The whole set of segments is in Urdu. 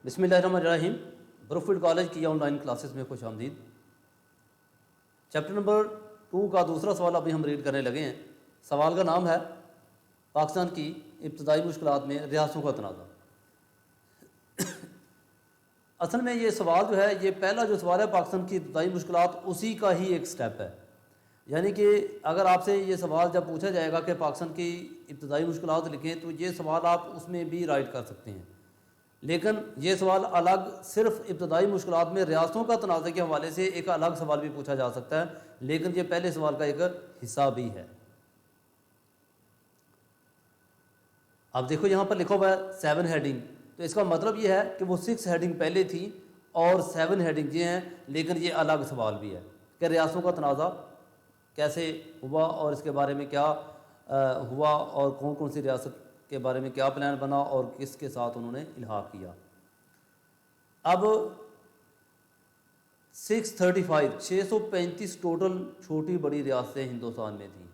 بسم اللہ الرحمن الرحیم۔ بروکفیلڈ کالج کی آن لائن کلاسز میں خوش آمدید۔ چیپٹر نمبر 2 کا دوسرا سوال ابھی ہم ریڈ کرنے لگے ہیں۔ سوال کا نام ہے پاکستان کی ابتدائی مشکلات میں ریاستوں کا تنازع۔ اصل میں یہ سوال جو ہے، یہ پہلا جو سوال ہے پاکستان کی ابتدائی مشکلات، اسی کا ہی ایک سٹیپ ہے۔ یعنی کہ اگر آپ سے یہ سوال جب پوچھا جائے گا کہ پاکستان کی ابتدائی مشکلات لکھیں، تو یہ سوال آپ اس میں بھی رائٹ کر سکتے ہیں، لیکن یہ سوال الگ صرف ابتدائی مشکلات میں ریاستوں کا تنازع کے حوالے سے ایک الگ سوال بھی پوچھا جا سکتا ہے، لیکن یہ پہلے سوال کا ایک حصہ بھی ہے۔ اب دیکھو یہاں پر لکھا ہوا ہے 7 ہیڈنگ، تو اس کا مطلب یہ ہے کہ وہ 6 ہیڈنگ پہلے تھی اور 7 ہیڈنگ یہ ہیں، لیکن یہ الگ سوال بھی ہے کہ ریاستوں کا تنازع کیسے ہوا اور اس کے بارے میں کیا ہوا اور کون کون سی ریاست کے بارے میں کیا پلان بنا اور کس کے ساتھ انہوں نے الحاق کیا۔ اب 635 ٹوٹل چھوٹی بڑی ریاستیں ہندوستان میں تھیں،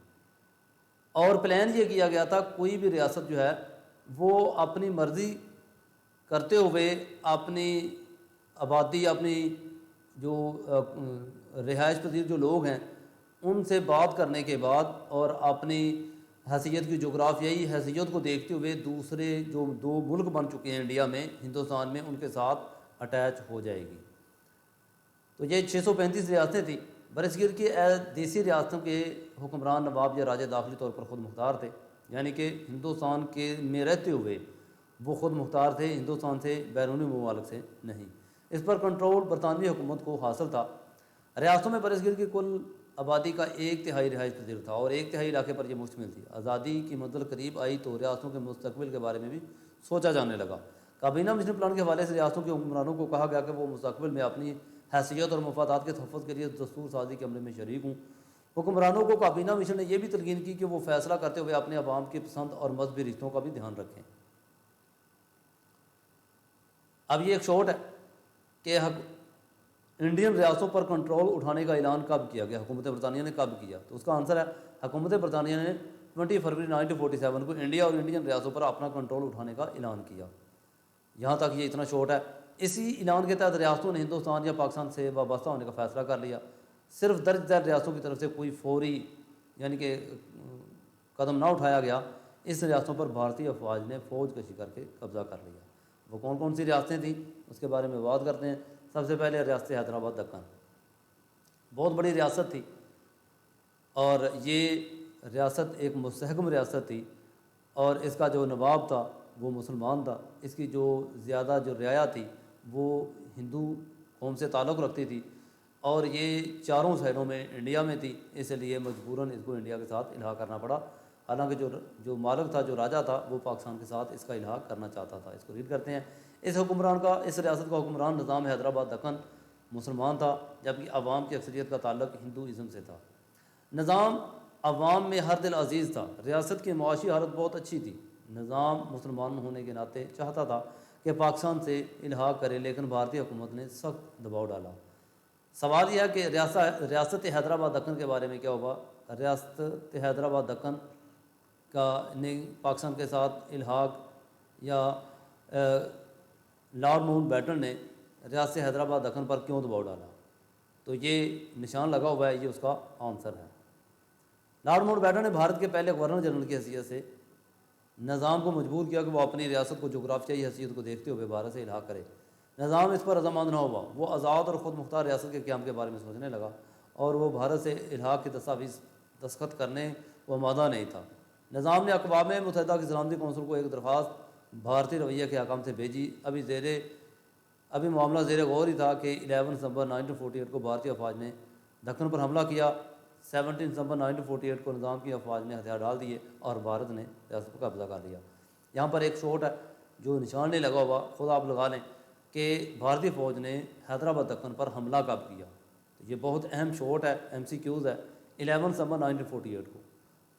اور پلان یہ کیا گیا تھا کوئی بھی ریاست جو ہے وہ اپنی مرضی کرتے ہوئے اپنی آبادی، اپنی جو رہائش پذیر جو لوگ ہیں ان سے بات کرنے کے بعد اور اپنی حیثیت کی جغرافیائی حیثیت کو دیکھتے ہوئے دوسرے جو 2 ملک بن چکے ہیں انڈیا میں، ہندوستان میں، ان کے ساتھ اٹیچ ہو جائے گی۔ تو یہ 635 ریاستیں تھیں۔ برصغیر کی دیسی ریاستوں کے حکمران نواب یا راجے داخلی طور پر خود مختار تھے، یعنی کہ ہندوستان کے میں رہتے ہوئے وہ خود مختار تھے، ہندوستان سے بیرونی ممالک سے نہیں۔ اس پر کنٹرول برطانوی حکومت کو حاصل تھا۔ ریاستوں میں برصغیر کی کل آبادی کا 1/3 رہائش پذیر تھا اور 1/3 علاقے پر یہ مشتمل تھی۔ آزادی کی منزل قریب آئی تو ریاستوں کے مستقبل کے بارے میں بھی سوچا جانے لگا۔ کابینہ مشن پلان کے حوالے سے ریاستوں کے حکمرانوں کو کہا گیا کہ وہ مستقبل میں اپنی حیثیت اور مفادات کے تحفظ کے لیے دستور سازی کے عمل میں شریک ہوں۔ حکمرانوں کو کابینہ مشن نے یہ بھی تلقین کی کہ وہ فیصلہ کرتے ہوئے اپنے عوام کی پسند اور مذہبی رشتوں کا بھی دھیان رکھیں۔ اب یہ ایک شارٹ ہے کہ انڈین ریاستوں پر کنٹرول اٹھانے کا اعلان کب کیا گیا، حکومت برطانیہ نے کب کیا؟ تو اس کا آنسر ہے حکومت برطانیہ نے 20 فروری 1947 کو انڈیا اور انڈین ریاستوں پر اپنا کنٹرول اٹھانے کا اعلان کیا۔ یہاں تک یہ اتنا شارٹ ہے۔ اسی اعلان کے تحت ریاستوں نے ہندوستان یا پاکستان سے وابستہ ہونے کا فیصلہ کر لیا۔ صرف درج ذیل ریاستوں کی طرف سے کوئی فوری یعنی کہ قدم نہ اٹھایا گیا۔ اس ریاستوں پر بھارتی افواج نے فوج کشی کر کے قبضہ کر لیا۔ وہ کون کون سی ریاستیں تھیں اس کے بارے میں بات کرتے ہیں۔ سب سے پہلے ریاست حیدرآباد دکن، بہت بڑی ریاست تھی اور یہ ریاست ایک مستحکم ریاست تھی، اور اس کا جو نواب تھا وہ مسلمان تھا۔ اس کی جو زیادہ جو رعایا تھی وہ ہندو قوم سے تعلق رکھتی تھی، اور یہ چاروں شہروں میں انڈیا میں تھی، اس لیے مجبوراً اس کو انڈیا کے ساتھ الحاق کرنا پڑا۔ حالانکہ جو مالک تھا، جو راجا تھا، وہ پاکستان کے ساتھ اس کا الحاق کرنا چاہتا تھا۔ اس کو ریڈ کرتے ہیں۔ اس ریاست کا حکمران نظام حیدرآباد دکن مسلمان تھا، جبکہ عوام کی اکثریت کا تعلق ہندوازم سے تھا۔ نظام عوام میں ہر دل عزیز تھا۔ ریاست کی معاشی حالت بہت اچھی تھی۔ نظام مسلمان ہونے کے ناطے چاہتا تھا کہ پاکستان سے الحاق کرے، لیکن بھارتی حکومت نے سخت دباؤ ڈالا۔ سوال یہ ہے کہ ریاست حیدرآباد دکن کے بارے میں کیا ہوا؟ ریاست حیدرآباد دکن کا نے پاکستان کے ساتھ الحاق یا لارڈ ماؤنٹ بیٹن نے ریاست حیدرآباد دکن پر کیوں دباؤ ڈالا؟ تو یہ نشان لگا ہوا ہے، یہ اس کا آنسر ہے۔ لارڈ ماؤنٹ بیٹن نے بھارت کے پہلے گورنر جنرل کی حیثیت سے نظام کو مجبور کیا کہ وہ اپنی ریاست کو جغرافیائی حیثیت کو دیکھتے ہوئے بھارت سے الحاق کرے۔ نظام اس پر رضامند نہ ہوا۔ وہ آزاد اور خود مختار ریاست کے قیام کے بارے میں سوچنے لگا، اور وہ بھارت سے الحاق کی دستاویز دستخط کرنے کو آمادہ نہیں تھا۔ نظام نے اقوام متحدہ کی سلامتی کونسل کو ایک درخواست بھارتی رویے کے حکام سے بھیجی۔ ابھی معاملہ زیر غور ہی تھا کہ 11 دسمبر 1948 کو بھارتی افواج نے دکن پر حملہ کیا۔ 17 دسمبر 1948 کو نظام کی افواج نے ہتھیار ڈال دیے اور بھارت نے ریاست پر قبضہ کر لیا۔ یہاں پر ایک شوٹ ہے جو نشان نہیں لگا ہوا، خود آپ لگا لیں کہ بھارتی فوج نے حیدرآباد دکن پر حملہ کب کیا۔ یہ بہت اہم شوٹ ہے، MCQs ہے۔ 11 دسمبر 1948 کو۔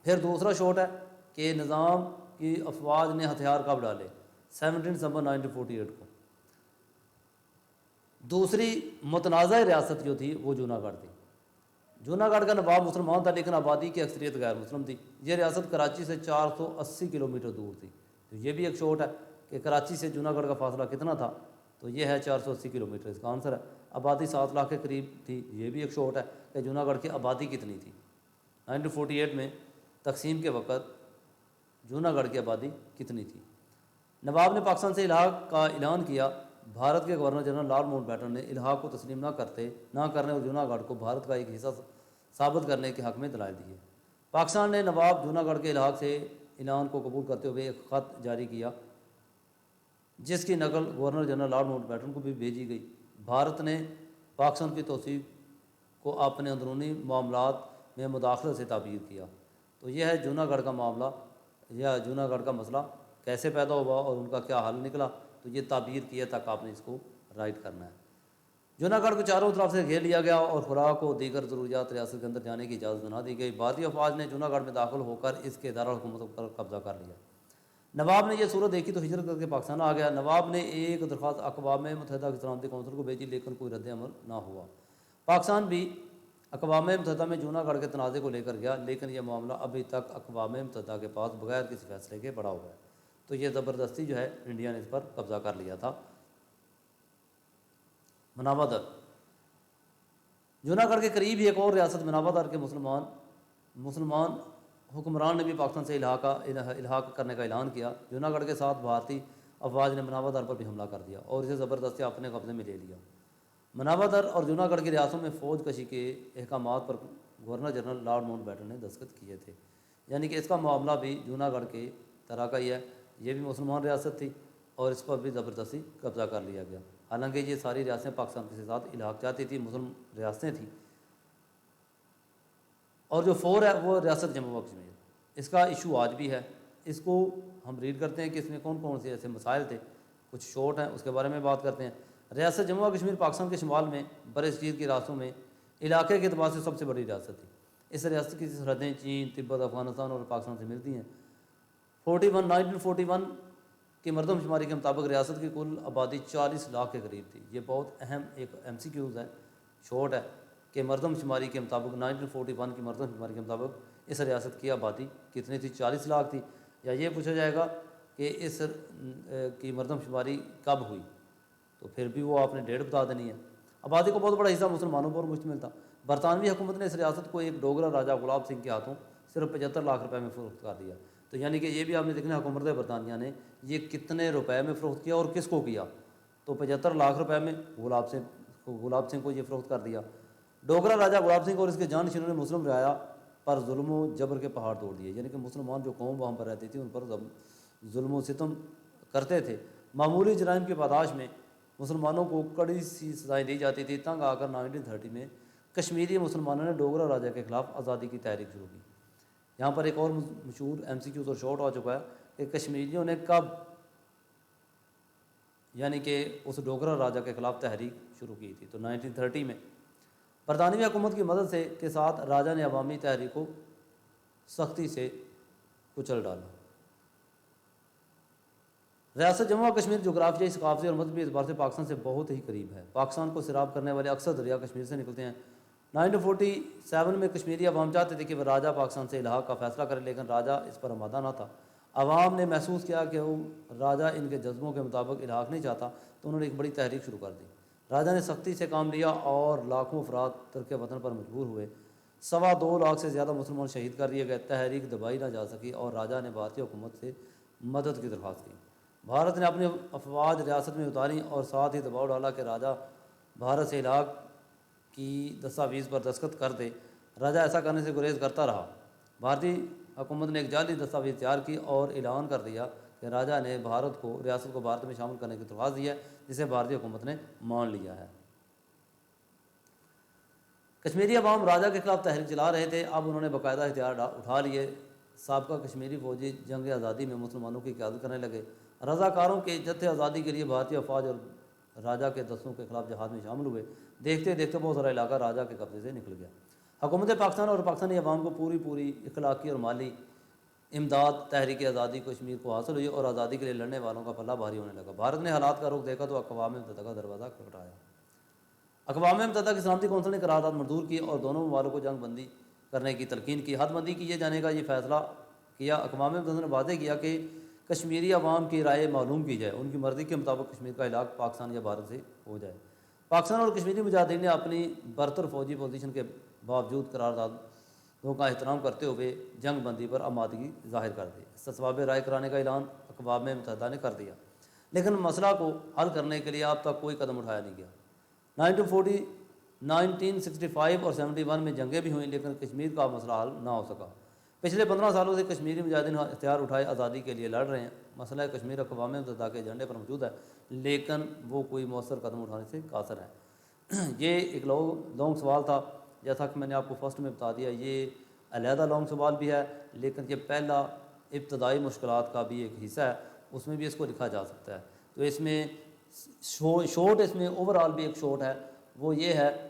پھر دوسرا شوٹ ہے کہ نظام کی افواج نے ہتھیار کب ڈالے؟ 17 دسمبر 1948 کو۔ دوسری متنازع ریاست جو تھی وہ جوناگڑھ تھی۔ جوناگڑھ کا نواب مسلمان تھا، لیکن آبادی کی اکثریت غیر مسلم تھی۔ یہ ریاست کراچی سے 480 کلومیٹر دور تھی۔ تو یہ بھی ایک شوٹ ہے کہ کراچی سے جوناگڑھ کا فاصلہ کتنا تھا؟ تو تو یہ ہے 480 کلومیٹر، اس کا آنسر ہے۔ آبادی 7 لاکھ کے قریب تھی، یہ بھی ایک شاٹ ہے کہ جوناگڑھ کی آبادی کتنی تھی۔ 1948 میں تقسیم کے وقت جوناگڑھ کی آبادی کتنی تھی۔ نواب نے پاکستان سے الحاق کا اعلان کیا۔ بھارت کے governor general Lord Mountbatten نے الحاق کو تسلیم نہ کرنے اور جوناگڑھ کو بھارت کا ایک حصہ ثابت کرنے کے حق میں دلائل دیے۔ پاکستان نے نواب جوناگڑھ کے الحاق سے اعلان کو قبول کرتے ہوئے ایک خط جاری کیا، جس کی نقل governor general Lord Mountbatten کو بھی بھیجی گئی۔ بھارت نے پاکستان کی توثیق کو اپنے اندرونی معاملات میں مداخلت سے تعبیر کیا۔ تو یہ ہے جوناگڑھ کا معاملہ یا جوناگڑھ کا مسئلہ کیسے پیدا ہوا اور ان کا کیا حل نکلا، تو یہ تعبیر کی ہے تک آپ نے اس کو رائٹ کرنا ہے۔ جوناگڑھ کو چاروں طرف سے گھیر لیا گیا اور خوراک و دیگر ضروریات ریاست کے اندر جانے کی اجازت بنا دی گئی۔ بھارتی افواج نے جوناگڑھ میں داخل ہو کر اس کے دارالحکومت پر قبضہ کر لیا۔ نواب نے یہ صورت دیکھی تو ہجرت کر کے پاکستان آ گیا۔ نواب نے ایک درخواست اقوام متحدہ کی سلامتی کونسل کو بھیجی، لیکن کوئی رد عمل نہ ہوا۔ پاکستان بھی اقوام متحدہ میں جوناگڑھ کے تنازع کو لے کر گیا، لیکن یہ معاملہ ابھی تک اقوام متحدہ کے پاس بغیر کسی فیصلے کے پڑا ہوا ہے۔ تو یہ زبردستی جو ہے انڈیا نے اس پر قبضہ کر لیا تھا۔ مناوا در، جوناگڑھ کے قریب ہی ایک اور ریاست مناوا در کے مسلمان حکمران نے بھی پاکستان سے الحاق کرنے کا اعلان کیا۔ جوناگڑھ کے ساتھ بھارتی افواج نے مناوا در پر بھی حملہ کر دیا اور اسے زبردستی اپنے قبضے میں لے لیا۔ مناوا در اور جوناگڑھ کی ریاستوں میں فوج کشی کے احکامات پر governor general Lord Mountbatten نے دستخط کیے تھے، یعنی کہ اس کا معاملہ بھی جوناگڑھ کے طرح کا ہی ہے، یہ بھی مسلمان ریاست تھی اور اس پر بھی زبردستی قبضہ کر لیا گیا۔ حالانکہ یہ ساری ریاستیں پاکستان کے ساتھ الحاق چاہتی تھی، مسلم ریاستیں تھیں، اور جو فور ہے وہ ریاست جموں و کشمیر۔ اس کا ایشو آج بھی ہے، اس کو ہم ریڈ کرتے ہیں کہ اس میں کون کون سے ایسے مسائل تھے، کچھ شارٹ ہیں اس کے بارے میں بات کرتے ہیں۔ ریاست جموں و کشمیر پاکستان کے شمال میں برصغیر کی راستوں میں علاقے کے اعتبار سے سب سے بڑی ریاست تھی۔ اس ریاست کی سرحدیں چین، تبت، افغانستان اور پاکستان سے ملتی ہیں۔ 1941 کی مردم شماری کے مطابق ریاست کی کل آبادی 40 لاکھ کے قریب تھی۔ یہ بہت اہم ایک MCQs ہے، شارٹ ہے کہ مردم شماری کے مطابق 1941 کی مردم شماری کے مطابق اس ریاست کی آبادی کتنی تھی؟ 40 لاکھ تھی۔ یا یہ پوچھا جائے گا کہ اس کی مردم شماری کب ہوئی، تو پھر بھی وہ آپ نے ڈیٹ بتا دینی ہے۔ آبادی کو بہت بڑا حصہ مسلمانوں پر مشتمل تھا۔ برطانوی حکومت نے اس ریاست کو ایک ڈوگرا راجہ غلاب سنگھ کے ہاتھوں صرف 75 لاکھ روپے میں فروخت کر دیا۔ تو یعنی کہ یہ بھی آپ نے دیکھنا حکومت برطانیہ نے یہ کتنے روپے میں فروخت کیا اور کس کو کیا، تو 75 لاکھ روپے میں غلاب سنگھ کو یہ فروخت کر دیا۔ ڈوگرا راجہ غلاب سنگھ اور اس کے جانشینوں نے مسلم رعایا پر ظلم و جبر کے پہاڑ توڑ دیے، یعنی کہ مسلمان جو قوم وہاں پر رہتی تھی ان پر ظلم و ستم کرتے تھے۔ معمولی جرائم کی پاداش میں مسلمانوں کو کڑی سی سزائیں دی جاتی تھی۔ تنگ آ کر 1930 میں کشمیری مسلمانوں نے ڈوگرا راجہ کے خلاف آزادی کی تحریک شروع کی۔ یہاں پر ایک اور مشہور MCQs اور شارٹ ہو چکا ہے کہ کشمیریوں نے کب یعنی کہ اس ڈوگرا راجہ کے خلاف تحریک شروع کی تھی، تو 1930 میں۔ برطانوی حکومت کی مدد کے ساتھ راجہ نے عوامی تحریک کو سختی سے کچل ڈالا۔ ریاست جموں و کشمیر جغرافیائی، ثقافتی اور مذہبی اعتبار سے پاکستان سے بہت ہی قریب ہے۔ پاکستان کو سیراب کرنے والے اکثر دریا کشمیر سے نکلتے ہیں۔ 1947 میں کشمیری عوام چاہتے تھے کہ وہ راجہ پاکستان سے الحاق کا فیصلہ کرے، لیکن راجہ اس پر آمادہ نہ تھا۔ عوام نے محسوس کیا کہ وہ راجہ ان کے جذبوں کے مطابق الحاق نہیں چاہتا، تو انہوں نے ایک بڑی تحریک شروع کر دی۔ راجہ نے سختی سے کام لیا اور لاکھوں افراد ترک وطن پر مجبور ہوئے۔ 2.25 لاکھ سے زیادہ مسلمان شہید کر دیے گئے۔ تحریک دبائی نہ جا سکی اور راجہ نے بھارتی حکومت سے مدد کی درخواست کی۔ بھارت نے اپنی افواج ریاست میں اتاری اور ساتھ ہی دباؤ ڈالا کہ راجہ بھارت سے الحاق کی دستاویز پر دستخط کر دے۔ راجہ ایسا کرنے سے گریز کرتا رہا۔ بھارتی حکومت نے ایک جعلی دستاویز تیار کی اور اعلان کر دیا کہ راجہ نے ریاست کو بھارت میں شامل کرنے کی درخواست دی ہے، جسے بھارتی حکومت نے مان لیا ہے۔ کشمیری عوام راجہ کے خلاف تحریک چلا رہے تھے، اب انہوں نے باقاعدہ ہتھیار اٹھا لیے۔ سابقہ کشمیری فوجی جنگ آزادی میں مسلمانوں کی قیادت کرنے لگے۔ رضاکاروں کے جتھے آزادی کے لیے بھارتی افواج اور راجہ کے دستوں کے خلاف جہاد میں شامل ہوئے۔ دیکھتے دیکھتے بہت سارا علاقہ راجہ کے قبضے سے نکل گیا۔ حکومت پاکستان اور پاکستانی عوام کو پوری اخلاقی اور مالی امداد تحریک آزادی کشمیر کو حاصل ہوئی اور آزادی کے لیے لڑنے والوں کا پلہ بھاری ہونے لگا۔ بھارت نے حالات کا رخ دیکھا تو اقوام متحدہ کا دروازہ کھٹکھٹایا۔ اقوام متحدہ کی سلامتی کونسل نے قرارداد منظور کی اور دونوں ممالک کو جنگ بندی کرنے کی تلقین کی۔ حد بندی کیے جانے کا یہ فیصلہ کیا۔ اقوام متحدہ نے واضح کیا کہ کشمیری عوام کی رائے معلوم کی جائے، ان کی مرضی کے مطابق کشمیر کا علاقہ پاکستان یا بھارت سے ہو جائے۔ پاکستان اور کشمیری مجاہدین نے اپنی برتر فوجی پوزیشن کے باوجود قراردادوں کا احترام کرتے ہوئے جنگ بندی پر آمادگی ظاہر کر دی۔ استصواب رائے کرانے کا اعلان اقوام متحدہ نے کر دیا، لیکن مسئلہ کو حل کرنے کے لیے اب تک کوئی قدم اٹھایا نہیں گیا۔ 1965 اور 71 میں جنگیں بھی ہوئیں، لیکن کشمیر کا مسئلہ حل نہ ہو سکا۔ پچھلے 15 سالوں سے کشمیری مجاہدین ہتھیار اٹھائے آزادی کے لیے لڑ رہے ہیں۔ مسئلہ کشمیر اقوام متحدہ کے ایجنڈے پر موجود ہے، لیکن وہ کوئی مؤثر قدم اٹھانے سے قاصر ہے۔ یہ ایک لانگ سوال تھا، جیسا کہ میں نے آپ کو فرسٹ میں بتا دیا، یہ علیحدہ لانگ سوال بھی ہے، لیکن یہ پہلا ابتدائی مشکلات کا بھی ایک حصہ ہے، اس میں بھی اس کو لکھا جا سکتا ہے۔ تو اس میں شورٹ، اس میں اوور آل بھی ایک شورٹ ہے، وہ یہ ہے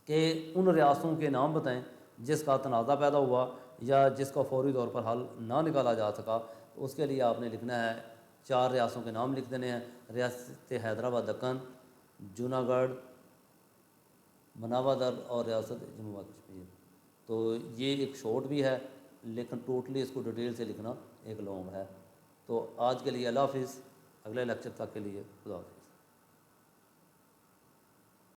کہ ان ریاستوں کے نام بتائیں جس کا تنازع پیدا ہوا یا جس کا فوری طور پر حل نہ نکالا جا سکا۔ تو اس کے لیے آپ نے لکھنا ہے 4 ریاستوں کے نام لکھ دینے ہیں: ریاست حیدرآباد دکن، جوناگڑھ، مناوا در اور ریاست جموں و کشمیر۔ تو یہ ایک شارٹ بھی ہے، لیکن ٹوٹلی اس کو ڈیٹیل سے لکھنا ایک لانگ ہے۔ تو آج کے لیے اللہ حافظ، اگلے لیکچر تک کے لیے خدا حافظ۔